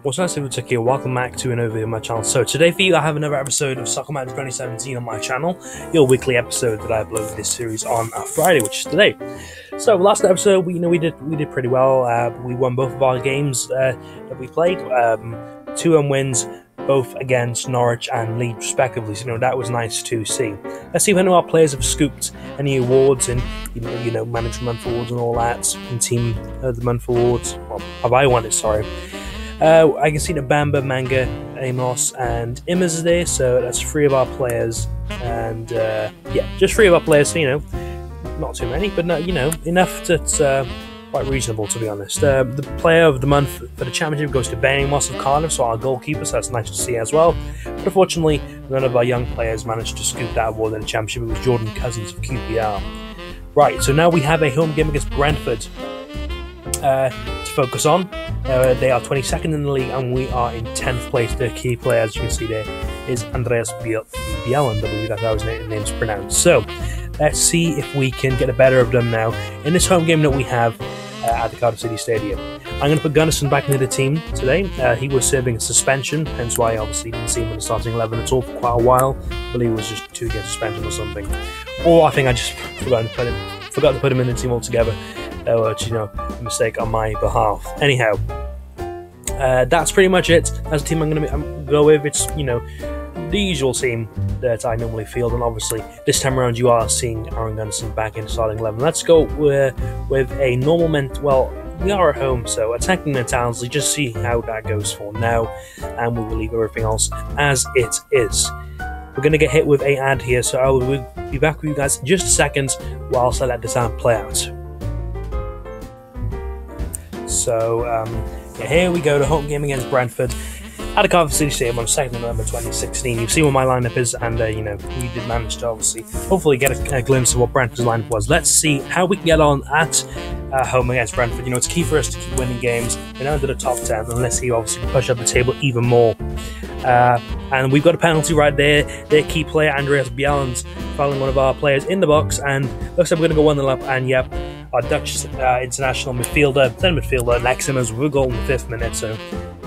What's nice if it's here, welcome back to another video on my channel. So today for you I have another episode of Soccer Match 2017 on my channel, your weekly episode that I uploaded this series on Friday, which is today. So last episode we did pretty well. We won both of our games that we played, 2 wins, both against Norwich and Leeds respectively, so that was nice to see. Let's see if any of our players have scooped any awards and management awards and all that, and team of the month awards. Well, have I won it, sorry. I can see that Bamba, Manga, Amos and Immers is there, so that's 3 of our players, and yeah, just 3 of our players, so not too many, but enough that's quite reasonable, to be honest. The player of the month for the championship goes to Ben Amos of Cardiff, so our goalkeeper, so that's nice to see as well. But unfortunately, none of our young players managed to scoop that award in the championship. It was Jordan Cousins of QPR. Right, so now we have a home game against Brentford to focus on. They are 22nd in the league and we are in 10th place. The key player, as you can see there, is Andreas Bjelland, I believe that's how his name's pronounced. So let's see if we can get the better of them now in this home game that we have at the Cardiff City Stadium. I'm going to put Gunnarsson back into the team today. He was serving a suspension, hence why I obviously didn't see him in the starting 11 at all for quite a while. I believe it was just 2-game suspension or something. Or I think I just forgot to put him in the team altogether. Which, a mistake on my behalf. Anyhow, that's pretty much it. That's the team I'm going to go with. It's, the usual team that I normally field, and obviously this time around you are seeing Aaron Gunnarsson back in starting 11. Let's go with a normal we are at home, so attacking mentality, just see how that goes for now, and we will leave everything else as it is. We're going to get hit with an ad here, so I will be back with you guys in just a second whilst I let this ad play out. So, yeah, here we go, the home game against Brentford at the Cardiff City Stadium on 2nd November 2016. You've seen what my lineup is, and, we did manage to hopefully get a glimpse of what Brentford's lineup was. Let's see how we can get on at home against Brentford. It's key for us to keep winning games. We're now into the top 10, and let's see, obviously, push up the table even more. And we've got a penalty right there. Their key player, Andreas Bjelland, fouling one of our players in the box, and looks like we're going to go 1-0 up, and yep, our Dutch international midfielder, then midfielder, Maximus with a goal in the 5th minute, so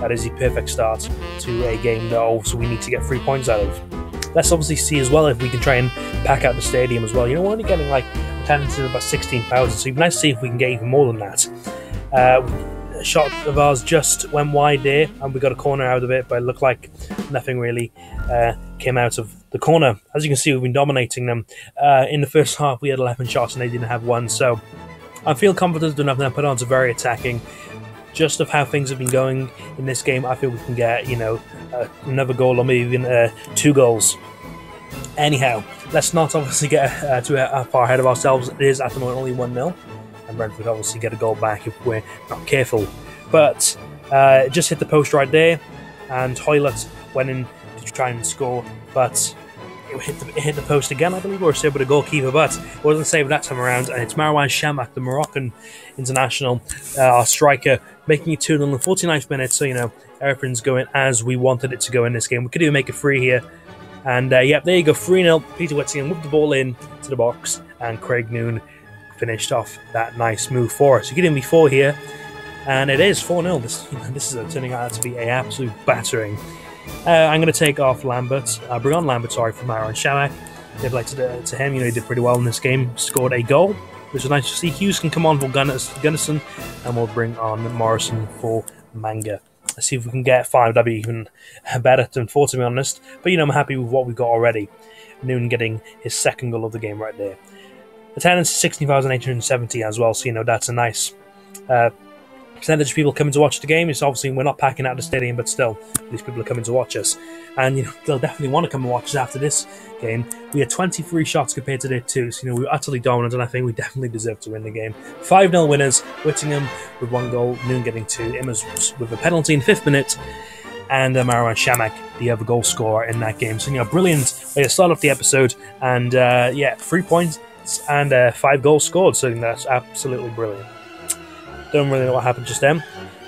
that is the perfect start to a game that also we need to get 3 points out of. Let's obviously see as well if we can try and pack out the stadium as well. We're only getting like attendance of about 16,000, so it'd be nice to see if we can get even more than that. A shot of ours just went wide there, and we got a corner out of it, but it looked like nothing really came out of the corner. As you can see, we've been dominating them. In the first half, we had 11 shots, and they didn't have 1, so I feel confident enough now. Put on to very attacking. Just of how things have been going in this game, I feel we can get, another goal or maybe even 2 goals. Anyhow, let's not obviously get too far ahead of ourselves. It is at the moment only 1-0, and Brentford obviously get a goal back if we're not careful. But it just hit the post right there, and Hoylett went in to try and score, but it hit the post again, I believe, or saved with a goalkeeper, but it wasn't saved that time around, and it's Marwan Shamak, the Moroccan international, our striker, making it 2-0 in the 49th minute, so, everything's going as we wanted it to go in this game. We could even make it 3 here, and, yep, there you go, 3-0, Peter Whittingham with the ball in to the box, and Craig Noon finished off that nice move for us. You could even be 4 here, and it is 4-0. This is turning out to be an absolute battering. I'm going to take off Lambert, bring on Lambert, sorry, from Aaron Shamak. Give like to him, he did pretty well in this game, scored a goal, which was nice to see. Hughes can come on for Gunnarsson, and we'll bring on Morrison for Manga. Let's see if we can get 5, that'd be even better than 4, to be honest. But, I'm happy with what we've got already. Noon getting his 2nd goal of the game right there. Attendance is 16,870 as well, so, that's a nice percentage of people coming to watch the game. It's obviously we're not packing out the stadium, but still, these people are coming to watch us, and they'll definitely want to come and watch us after this game. We had 23 shots compared to their 2, so we were utterly dominant, and I think we definitely deserve to win the game. 5-0 winners. Whittingham with 1 goal, Noon getting 2, Immers with a penalty in the 5th minute, and Marwan Shamak, the other goal scorer in that game. So brilliant way to start off the episode, and yeah, 3 points and 5 goals scored. So that's absolutely brilliant. Don't really know what happened just then.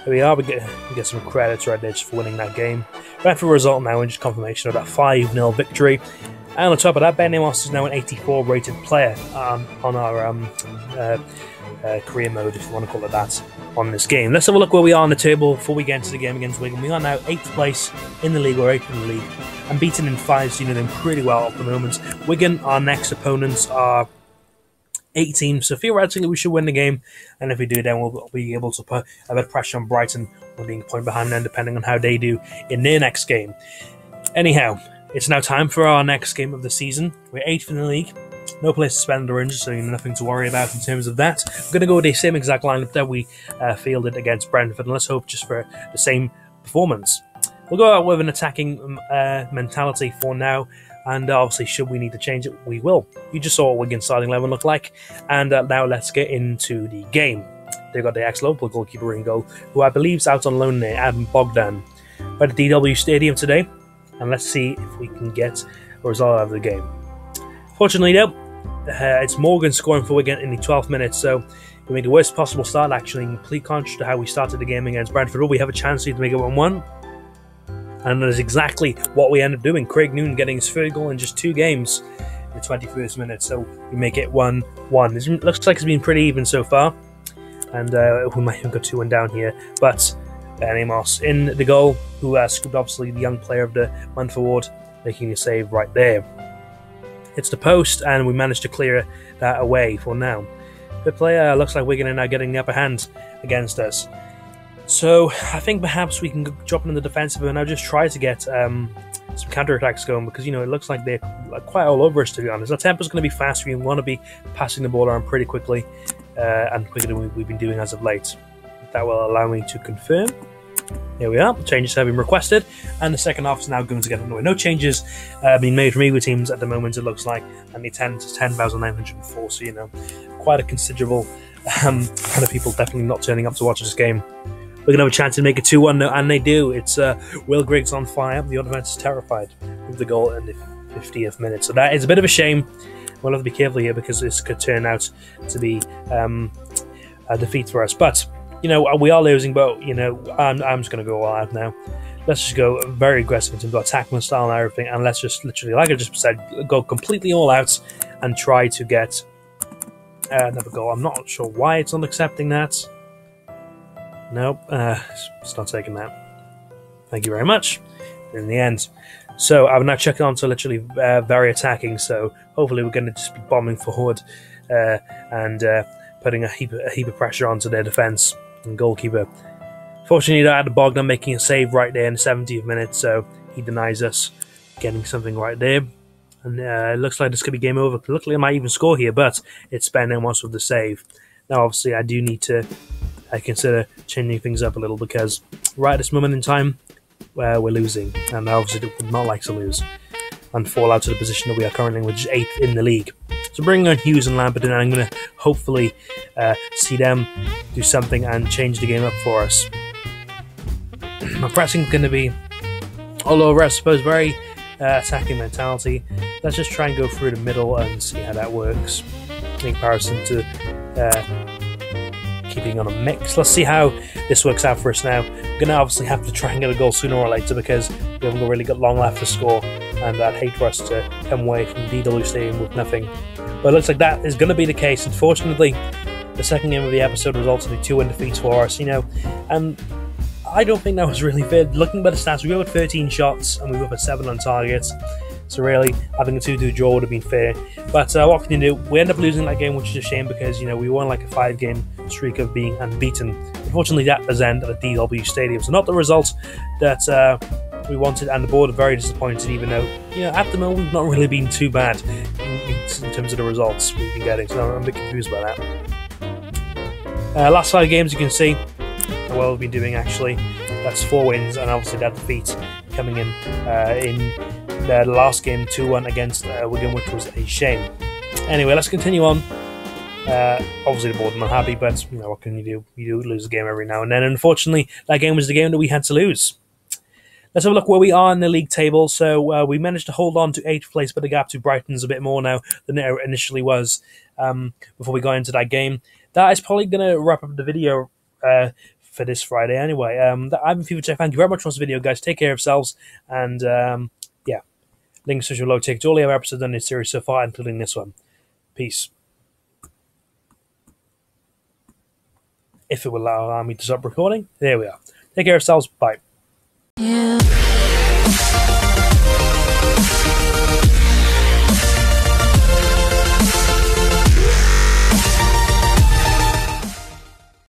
Here we are, we get some credits right there just for winning that game. Ready for a result now, and just confirmation of that 5-0 victory. And on top of that, Ben Amos is now an 84 rated player on our career mode, if you want to call it that, on this game. Let's have a look where we are on the table before we get into the game against Wigan. We are now 8th place in the league, or 8th in the league, and beaten in 5, so you know them pretty well at the moment. Wigan, our next opponents, are 18, so theoretically we should win the game, and if we do, then we'll be able to put a bit of pressure on Brighton, or being a point behind them, depending on how they do in their next game. Anyhow, it's now time for our next game of the season. We're 8th in the league. No place to spend the oranges, so nothing to worry about in terms of that. We're going to go with the same exact lineup that we fielded against Brentford, and let's hope just for the same performance. We'll go out with an attacking mentality for now, and obviously should we need to change it, we will. You just saw what Wigan's starting 11 look like, and now let's get into the game. They've got the ex-local goalkeeper in goal, who I believe is out on loan there, Adam Bogdan. We're at the DW Stadium today, and let's see if we can get a result out of the game. Fortunately, though, it's Morgan scoring for Wigan in the 12th minute, so we made the worst possible start, actually, in complete contrast to how we started the game against Brentford. We have a chance here to make it 1-1, and that is exactly what we ended up doing. Craig Noon getting his third goal in just 2 games in the 21st minute, so we make it 1-1. It looks like it's been pretty even so far, and we might have got 2-1 down here, but Amos in the goal, who scooped obviously the Young Player of the Month award, making a save right there. It's the post, and we managed to clear that away for now. The player looks like Wigan are now getting the upper hand against us. So I think perhaps we can drop in the defensive and now just try to get some counter-attacks going, because, it looks like they're quite all over us, to be honest. Our tempo's going to be fast. We want to be passing the ball around pretty quickly, and quicker than we've been doing as of late. That will allow me to confirm. Here we are, changes have been requested, and the second half is now going to get underway. No changes being made from either teams at the moment, it looks like, and the 10,904, so, quite a considerable amount of people definitely not turning up to watch this game. We're going to have a chance to make it 2-1 now, and they do. It's Will Griggs on fire. The other defense is terrified with the goal in the 50th minute, so that is a bit of a shame. We'll have to be careful here, because this could turn out to be a defeat for us, but we are losing, but, I'm just going to go all out now. Let's just go very aggressive in terms of attacking style and everything, and let's just literally, like I just said, go completely all out and try to get another goal. I'm not sure why it's not accepting that. Nope, it's not taking that. Thank you very much. In the end. So I've now checked on to literally very attacking, so hopefully we're going to just be bombing forward and putting a heap of pressure onto their defence and goalkeeper. Fortunately, I had Bogdan making a save right there in the 70th minute, so he denies us getting something right there. And it looks like this could be game over. Luckily, I might even score here, but it's Ben Amos with the save. Now, obviously, I do need to consider changing things up a little, because right at this moment in time, we're losing, and I obviously would not like to lose and fall out to the position that we are currently in, which is 8th in the league. So bringing on Hughes and Lampard, and I'm going to hopefully see them do something and change the game up for us. My pressing is going to be all over, I suppose, very attacking mentality. Let's just try and go through the middle and see how that works in comparison to keeping on a mix. Let's see how this works out for us now. We're going to obviously have to try and get a goal sooner or later, because we haven't really got long left to score, and I'd hate for us to come away from DW Stadium with nothing. But it looks like that is going to be the case. Unfortunately, the second game of the episode resulted in 2-1 defeats for us, and I don't think that was really fair. Looking by the stats, we were at 13 shots and we were at 7 on target. So really, having a 2-2 draw would have been fair. But what can you do? We end up losing that game, which is a shame, because we won like a 5-game streak of being unbeaten. Unfortunately, that does end at the DW Stadium. So not the result that we wanted, and the board are very disappointed, even though at the moment we've not really been too bad in terms of the results we've been getting. So I'm a bit confused by that. Last 5 games, you can see how well we've been doing, actually. That's 4 wins, and obviously that defeat coming in the last game 2-1 against Wigan, which was a shame. Anyway, let's continue on. Obviously the board are not happy, but what can you do? You do lose a game every now and then. Unfortunately, that game was the game that we had to lose. Let's have a look where we are in the league table. So we managed to hold on to 8th place, but the gap to Brighton's a bit more now than it initially was before we got into that game. That is probably going to wrap up the video for this Friday anyway. I'm FIFA Tech. Thank you very much for this video, guys. Take care of yourselves, and yeah, Links which will locate all the other episodes in this series so far, including this one. Peace. If it will allow me to stop recording. There we are. Take care of yourselves. Bye. Yeah.